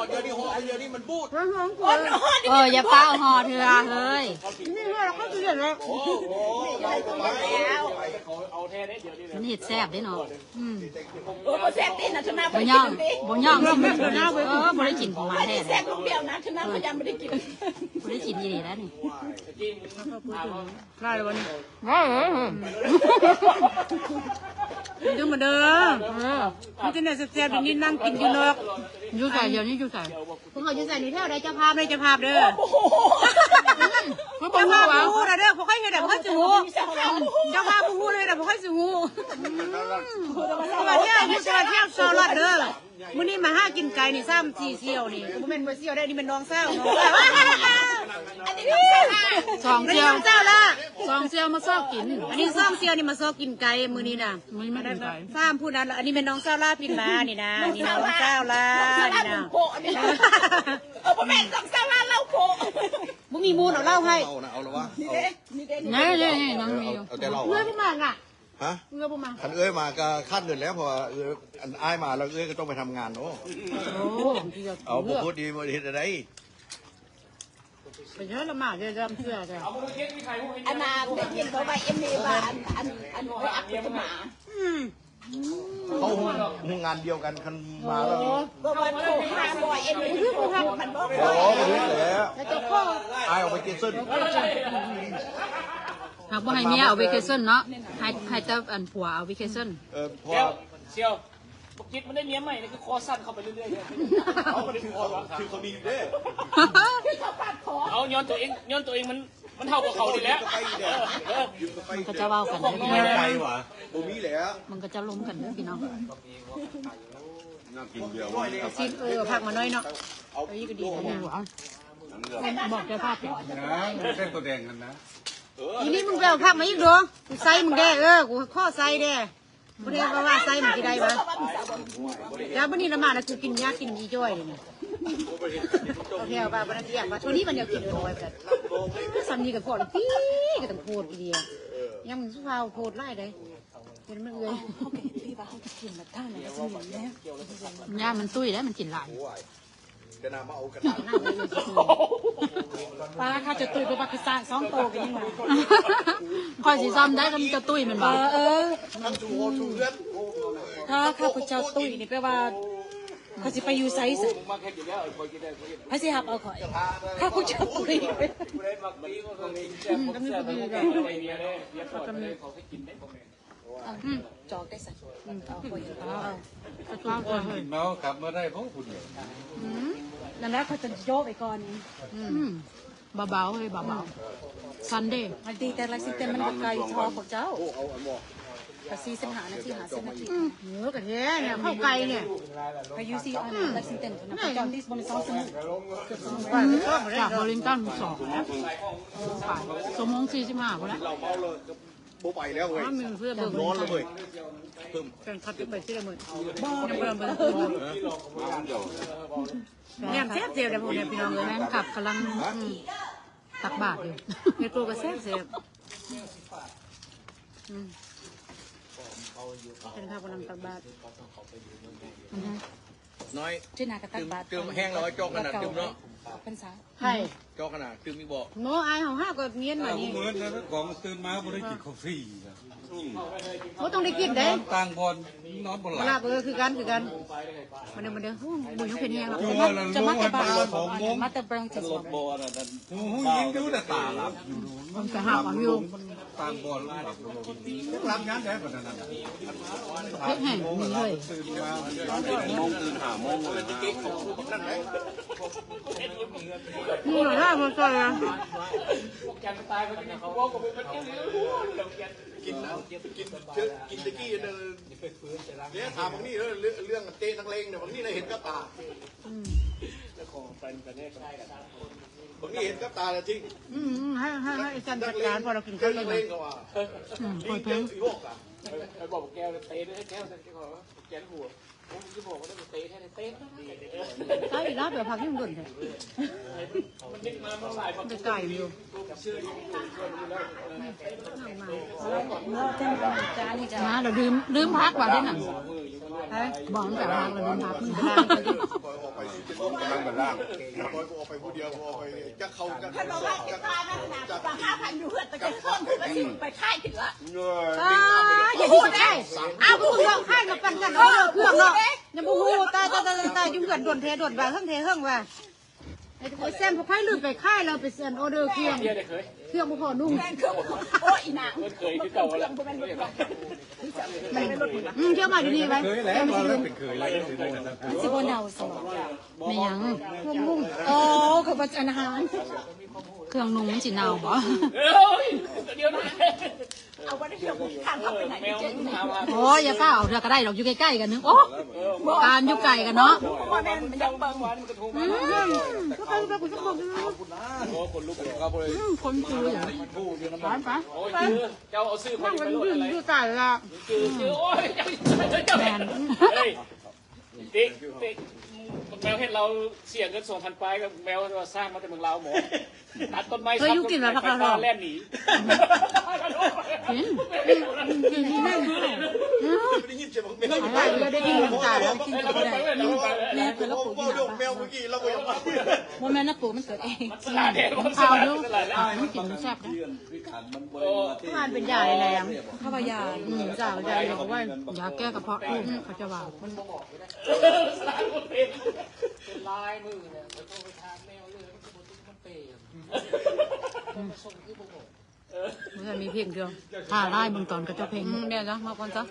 เดี๋ยวนี้ห่อเดี๋ยวนี้มันบูดอย่าเป้าห่อเถื่อเฮ้ยนี่เราก็เดือดแล้วมันเห็ดแซ่บได้เนาะแซ่บตีนะชนะบ่ย่องบ่ได้กินของมันแท้แซ่บลูกเดียวนะชนะเขายังไม่ได้กินบ่ได้กินยี่แล้วนี่คลายวันนี้ดูมาเด้อนี่จะเนี่ยแซ่บๆนี่นั่งกินอยู่นอกยูใส่เดี๋ยวนี้ยูใส่พวกเขายูใส่นี่เท่าใดเจ้าภาพได้เจ้าภาพเด้อเจ้าภาพพูดนะเด้อพวกเขาเห็นแบบพวกเขาจูเจ้าภาพพูดเลยแบบพวกเขาจูมาเที่ยวยูจะมาเที่ยวโซลอดเด้อมื้อนี้มา5กินไก่นี่3-4เสี่ยวนี่บ่แม่นบ่เสี่ยวได้นี่เป็นน้องเศร้า2เสี่ยว2เสี่ยวมาซอกกินอันนี้2เสี่ยวนี่มาซอกกินไก่มื้อนี้น่ะมื้อนี้มาได้3พูดนั้นอันนี้เป็นน้องเศร้าลาพินมานี่นะนี่น้องเศร้าลานี่นะบ่แม่นต้องเศร้าลาเล่าโคบ่มีมูลเอาเล่าให้เอาละวะนี่น้องมีเอาแต่เราเอื้อประมาณอ่ะฮะเอื้อประมาณคันเอ้ยมาก็คาดเงินแล้วเพราะอันอ้ายมาแล้วเอ้ยก็ต้องไปทำงานเนาะเอาพูดดีบ่ดีอะไรไปเยอะละหมาดเลยจำเชื่อจ้ะอันนาได้ยินเขาไปเอ็มดีว่าอันไปอัพเป็นหมาเขาหุ้งานเดียวกันคันมาแล้วก็วันโทรหาบ่อยเอ็มดีโทรหามันบอกโอ้ไปถึงแล้วอ้ายออกไปกินเส้นหากว่าให้เมียเอาเวเคชั่นเนาะให้เจ้าอันผัวเอาเวเคชั่นพอเชียวบอกจิตมันได้เมียใหม่นี่คือคอสั้นเข้าไปเรื่อยๆเขาไม่ได้ถือคอถือเขาดีเด้เอาย้อนตัวเองมันเท่ากับเขาดีแล้วมันก็จะเว้ากันไม่ไกลว่ะบ่มีแล้วมันก็จะล้มกันพี่น้องน่ากินเดียวซีผักมาหน่อยเนาะเอาอีกก็ดีนะบอกเจ้าภาพนะเส้นตัวแดงกันนะทีนี้มึงไปเอาผักมาอีกดูกูใส่มึงได้กูข้อใส่ได้บ่ได้ว่าใส่มึงสิได้บ่แล้วบัดนี้ละมาแล้วกูกินยากินอีจ้อยนี่โอเคเอาไปบ่ได้อยากว่าช่วงนี้มันเดียวกินน้อยกันสันนี่ก็พอแล้วพี่ก็ต้องโพดอีเดียยังมึงสุภาพโพดไล่ได้เห็นมันเลยพี่ว่าเขาจะกินแบบท่าไหนสิหนีแล้วย่ามันตุ้ยแล้วมันกินหลายจะนำมาเอากระดาษป้าข้าจะตุ้ยไปปักษา2โตกันยังไงคอยสีซ้ำได้ก็จะตุ้ยมันบ้างถ้าข้าพเจ้าตุ้ยนี่แปลว่าเขาสิไปอยู่ไซส์พระสิหับเอาข่อยข้าพเจ้าตุ้ยจอกได้สักเอาข่อยเมาขับมาได้เพราะคุณนั่นแหละเขาจะโยกไปก่อนเบาๆเลยเบาๆซันเดย์มันดีแต่ละสิเต็มมันไกลชอของเจ้าภาษีเส้นหานาทีหาเส้นนาทีกันเนี่ยเข้าไกลเนี่ยพายุซีอันละสิเต็มนะจอดที่บริษัทสมุทรจากบริงตัน2แล้วชั่วโมง45พอแล้วโบไปแล้วเว้ยร้อนเลยเพิ่มกันขับไปที่ละหมื่นเนี่ยแซ่บเสียวเดี๋ยวพวกเนี่ยพี่น้องเลยแม่งขับกำลังตักบาทอยู่ในตัวก็แซ่บเสียวเป็นข้าวกำลังตักบาทน้อยที่นากระตักบาทเติมแห้งร้อยจอกขนาดเติมเนาะเป็นสาใช่จอกขนาดเติมมีบอกโน้ไอของห้าก็เมียนมานี่เหมือนแล้วของตื่นมาบริกินกาแฟเขาต้องได้กินเด้ต่างบอลนอนบนหลับคือกันมันเดี๋ยวบุญเขาเป็นยังไงจะมาแต่บ้านมาแต่บรังจะรถบอลนั่นโอ้ยยิงดูแต่ตาลับมันจะหักอยู่ต่างบอลรับงานได้ปะนั่นเฮ้ยมีเลยตื่นหาโมงเลยนี่หน่อยได้พอใจอ่ะกินแล้วกินตะกี้เนี่ยถามบางนี่เรื่องเตะนักเลงเนี่ยบางนี่เราเห็นกับตาบางนี่เห็นกับตาเลยทิ้งให้จันจัดการพอเรากินข้าวนักเลงก็ว่าปล่อยเพลงไปบอกแก้วเตะด้วยแก้วฉันก็บอกแก้วหัวผมจะบอกว่าต้องเตะแค่เตะใช่ แล้วแบบผักที่มันหล่นเลยจะไก่อยู่มาเราลืมพักว่าได้หนังบอกตั้งแต่พักเราลืมพักมึงล้างไปดิ กำลังมาล่างออกไปผู้เดียวออกไปจะเข้าจะ ถ้าเราว่าจะตายนะนะบาง5,000อยู่เพื่อนแต่จะเพิ่มไปค่ายถึงละ อย่าพูดได้อ้าวพวกเราค่ายกับกันกันเครื่องเนาะอย่าพูดตายยุ่งกันด่วนเทด่วนไปเฮิ่งเทเฮิ่งว่าไอ้แซมพวกค่ายลืมไปค่ายเราไปเซ็นออเดอร์เครื่องพวกพอนุ่ง โอ้ยนาง เคยคือเก่าแล้ว เที่ยวมาอยู่นี่ไป เคยแล้วเราเป็นเคยแล้ว สิบเนาสมไม่ยังเครื่องนุ่งโอ้เขาเป็นอาหารเครื่องนุ่งมันจีนาวบ่ เดี๋ยวนะ เอาไว้ในเรื่องทางเข้าไปไหน แมว เจ๊ มันถามว่า โอ้ยอย่าเฝ้าเอาเรือก็ได้หรอกอยู่ใกล้ๆกันนึงโอ้การอยู่ไกลกันเนาะ ว่าแม่มันยังเบิ่ง วันมันกระทู้มา ก็ไปกูจะบอก โอ้คนลุกเลย คนคืออย่างไปไป โอ้ยคือเจ้าเอาซื้อคนไปโลดอะไร อยู่ไกลละ คือโอ้ยเจ้าแมนเฮ้ยติ๊กแมวเห็นเราเสียเงิน2,000ไปกับแมวเราสร้างมาแต่เมืองลาวหมอตัดต้นไม้ซับแล่นหนี กินที่นั่นอะไรเราได้กินน้ำตาแล้วกินกับได้แม่เป็นแล้วปลูกที่ไหนปะ แมวเมื่อกี้เราไปยังไง ว่าแม่น่ะปลูกมันเกิดเอง ข้า เอา ว ดู ดู เอามันกินมันแซ่บนะทานเป็นยาอะไรอ่ะข้าวายาจ่ายาเลยบอกว่ายาแก้กระเพาะเขาจะว่าลายมือเนี่ยไปโทรไปทางแมวเลยมันเปย์ มันมีเพลงเดียวถ่าได้บางตอนก็จะเพลงเนี่ยนะมาก่อนจ้ะ